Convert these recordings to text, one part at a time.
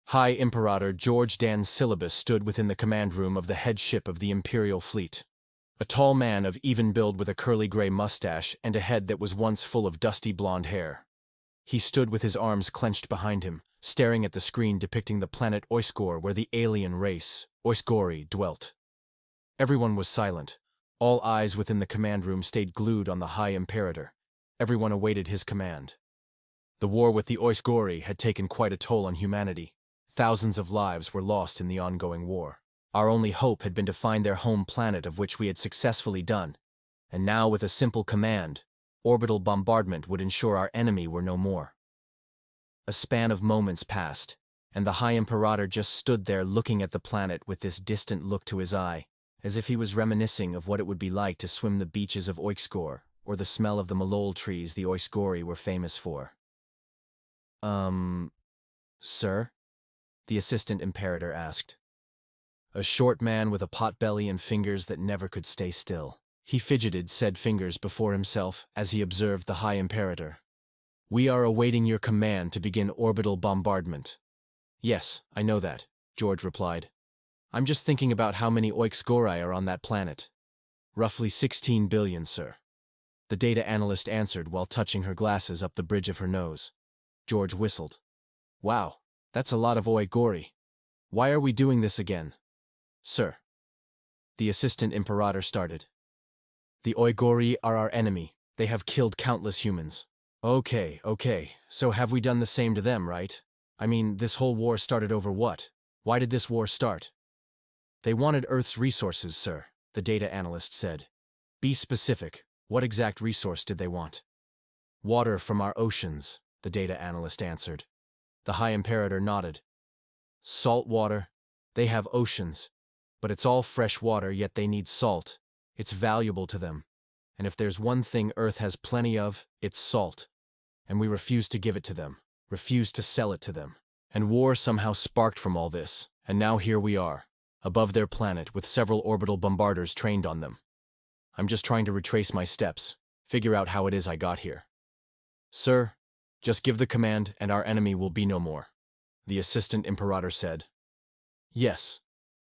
High Imperator George Dan Silibus stood within the command room of the head ship of the imperial fleet. A tall man of even build with a curly gray mustache and a head that was once full of dusty blonde hair. He stood with his arms clenched behind him, staring at the screen depicting the planet Oixgor where the alien race, Oixgorii, dwelt. Everyone was silent. All eyes within the command room stayed glued on the High Imperator. Everyone awaited his command. The war with the Oixgorii had taken quite a toll on humanity. Thousands of lives were lost in the ongoing war. Our only hope had been to find their home planet, of which we had successfully done. And now, with a simple command, orbital bombardment would ensure our enemy were no more. A span of moments passed, and the High Imperator just stood there looking at the planet with this distant look to his eye, as if he was reminiscing of what it would be like to swim the beaches of Oixgor, or the smell of the malole trees the Oixgorii were famous for. Sir? The assistant imperator asked. A short man with a potbelly and fingers that never could stay still. He fidgeted said fingers before himself as he observed the High Imperator. We are awaiting your command to begin orbital bombardment. Yes, I know that, George replied. I'm just thinking about how many Oixgorii are on that planet. Roughly 16 billion, sir. The data analyst answered while touching her glasses up the bridge of her nose. George whistled. Wow, that's a lot of Oixgorii. Why are we doing this again? Sir. The assistant imperator started. The Oixgorii are our enemy. They have killed countless humans. Okay, so have we done the same to them, right? I mean, this whole war started over what? Why did this war start? They wanted Earth's resources, sir, the data analyst said. Be specific. What exact resource did they want? Water from our oceans, the data analyst answered. The High Imperator nodded. Salt water. They have oceans. But it's all fresh water, yet they need salt. It's valuable to them. And if there's one thing Earth has plenty of, it's salt. And we refuse to give it to them, refuse to sell it to them. And war somehow sparked from all this, and now here we are, above their planet with several orbital bombarders trained on them. I'm just trying to retrace my steps, figure out how it is I got here. Sir, just give the command and our enemy will be no more, the assistant imperator said. Yes,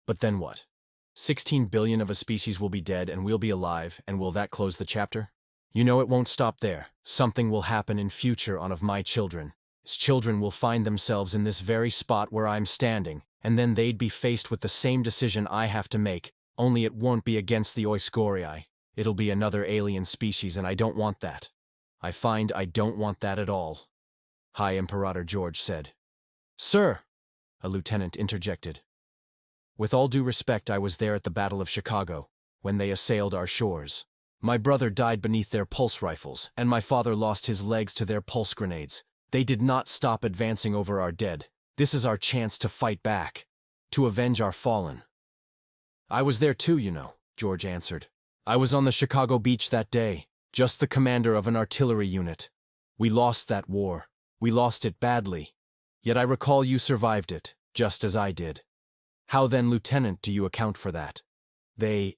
but then what? 16 billion of a species will be dead and we'll be alive, and will that close the chapter? You know it won't stop there. Something will happen in future on of my children. His children will find themselves in this very spot where I'm standing, and then they'd be faced with the same decision I have to make, only it won't be against the Oixgorii. It'll be another alien species, and I don't want that. I find I don't want that at all, High Imperator George said. Sir, a lieutenant interjected. With all due respect, I was there at the Battle of Chicago, when they assailed our shores. My brother died beneath their pulse rifles, and my father lost his legs to their pulse grenades. They did not stop advancing over our dead. This is our chance to fight back, to avenge our fallen. I was there too, you know, George answered. I was on the Chicago beach that day, just the commander of an artillery unit. We lost that war. We lost it badly. Yet I recall you survived it, just as I did. How then, Lieutenant, do you account for that? The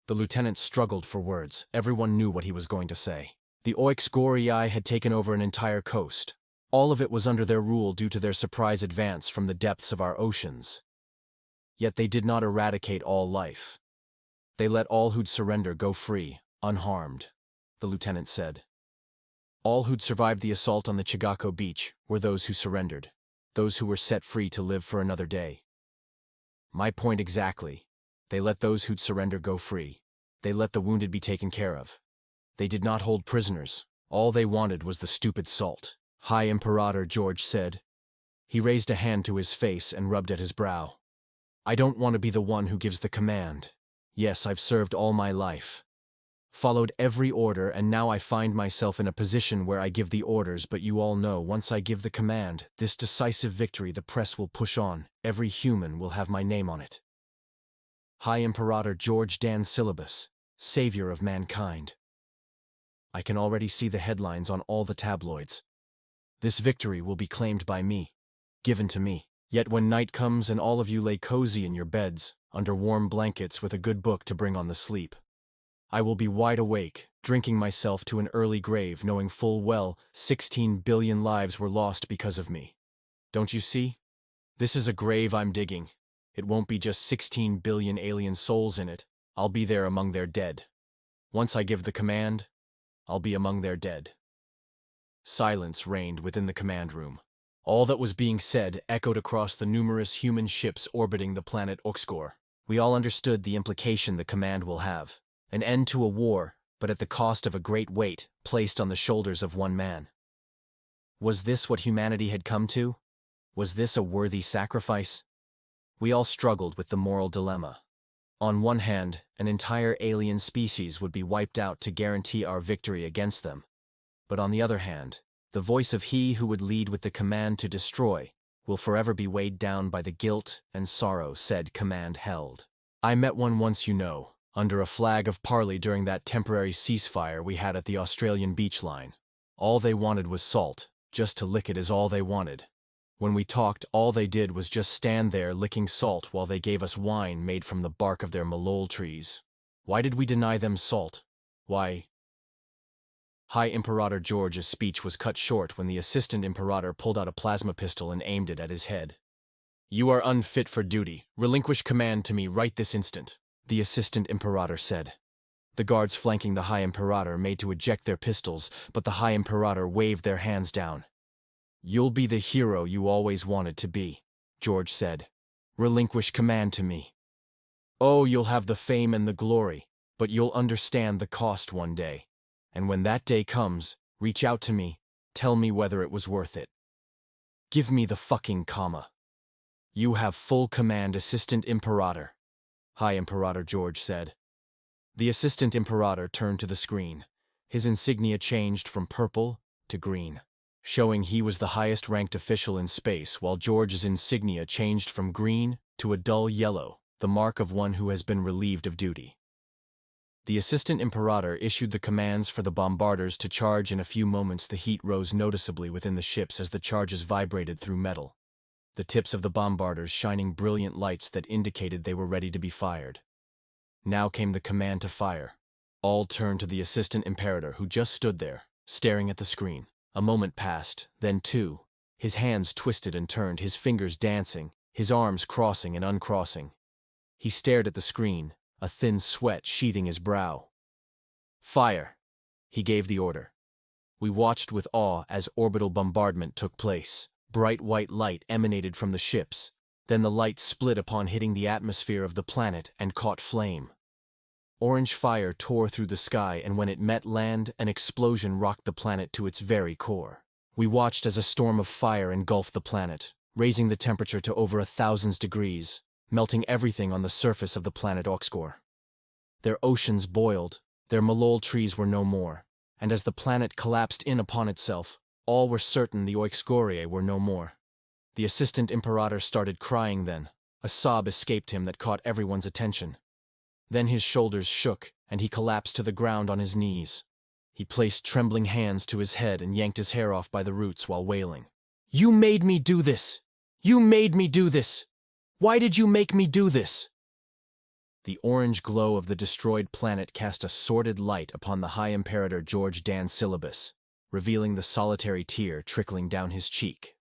lieutenant struggled for words. Everyone knew what he was going to say. The Oixgorii had taken over an entire coast. All of it was under their rule due to their surprise advance from the depths of our oceans. Yet they did not eradicate all life. They let all who'd surrender go free, unharmed, the lieutenant said. All who'd survived the assault on the Chicago beach were those who surrendered, those who were set free to live for another day. My point exactly. They let those who'd surrender go free. They let the wounded be taken care of. They did not hold prisoners. All they wanted was the stupid salt, High Imperator George said. He raised a hand to his face and rubbed at his brow. I don't want to be the one who gives the command. Yes, I've served all my life. Followed every order, and now I find myself in a position where I give the orders, but you all know once I give the command, this decisive victory the press will push on. Every human will have my name on it. High Imperator George Dan Silibus, savior of mankind. I can already see the headlines on all the tabloids. This victory will be claimed by me, given to me. Yet when night comes and all of you lay cozy in your beds, under warm blankets with a good book to bring on the sleep, I will be wide awake, drinking myself to an early grave, knowing full well 16 billion lives were lost because of me. Don't you see? This is a grave I'm digging. It won't be just 16 billion alien souls in it. I'll be there among their dead. Once I give the command, I'll be among their dead. Silence reigned within the command room. All that was being said echoed across the numerous human ships orbiting the planet Oixgor. We all understood the implication the command will have. An end to a war, but at the cost of a great weight placed on the shoulders of one man. Was this what humanity had come to? Was this a worthy sacrifice? We all struggled with the moral dilemma. On one hand, an entire alien species would be wiped out to guarantee our victory against them. But on the other hand, the voice of he who would lead with the command to destroy will forever be weighed down by the guilt and sorrow said command held. I met one once, under a flag of parley during that temporary ceasefire we had at the Australian beach line. All they wanted was salt, just to lick it is all they wanted. When we talked, all they did was just stand there licking salt while they gave us wine made from the bark of their malole trees. Why did we deny them salt? Why? High Imperator George's speech was cut short when the assistant imperator pulled out a plasma pistol and aimed it at his head. You are unfit for duty. Relinquish command to me right this instant, the assistant imperator said. The guards flanking the High Imperator made to eject their pistols, but the High Imperator waved their hands down. You'll be the hero you always wanted to be, George said. Relinquish command to me. Oh, you'll have the fame and the glory, but you'll understand the cost one day. And when that day comes, reach out to me, tell me whether it was worth it. Give me the fucking comma. You have full command, Assistant Imperator, High Imperator George said. The Assistant Imperator turned to the screen. His insignia changed from purple to green, showing he was the highest-ranked official in space, while George's insignia changed from green to a dull yellow, the mark of one who has been relieved of duty. The Assistant Imperator issued the commands for the bombarders to charge. In a few moments the heat rose noticeably within the ships as the charges vibrated through metal, the tips of the bombarders shining brilliant lights that indicated they were ready to be fired. Now came the command to fire. All turned to the Assistant Imperator, who just stood there, staring at the screen. A moment passed, then two. His hands twisted and turned, his fingers dancing, his arms crossing and uncrossing. He stared at the screen, a thin sweat sheathing his brow. Fire! He gave the order. We watched with awe as orbital bombardment took place. Bright white light emanated from the ships. Then the light split upon hitting the atmosphere of the planet and caught flame. Orange fire tore through the sky, and when it met land, an explosion rocked the planet to its very core. We watched as a storm of fire engulfed the planet, raising the temperature to over 1,000 degrees, melting everything on the surface of the planet Oixgor. Their oceans boiled, their malole trees were no more, and as the planet collapsed in upon itself, all were certain the Oixgorii were no more. The Assistant Imperator started crying then. A sob escaped him that caught everyone's attention. Then his shoulders shook, and he collapsed to the ground on his knees. He placed trembling hands to his head and yanked his hair off by the roots while wailing. You made me do this! You made me do this! Why did you make me do this? The orange glow of the destroyed planet cast a sordid light upon the High Imperator George Dan Silibus, revealing the solitary tear trickling down his cheek.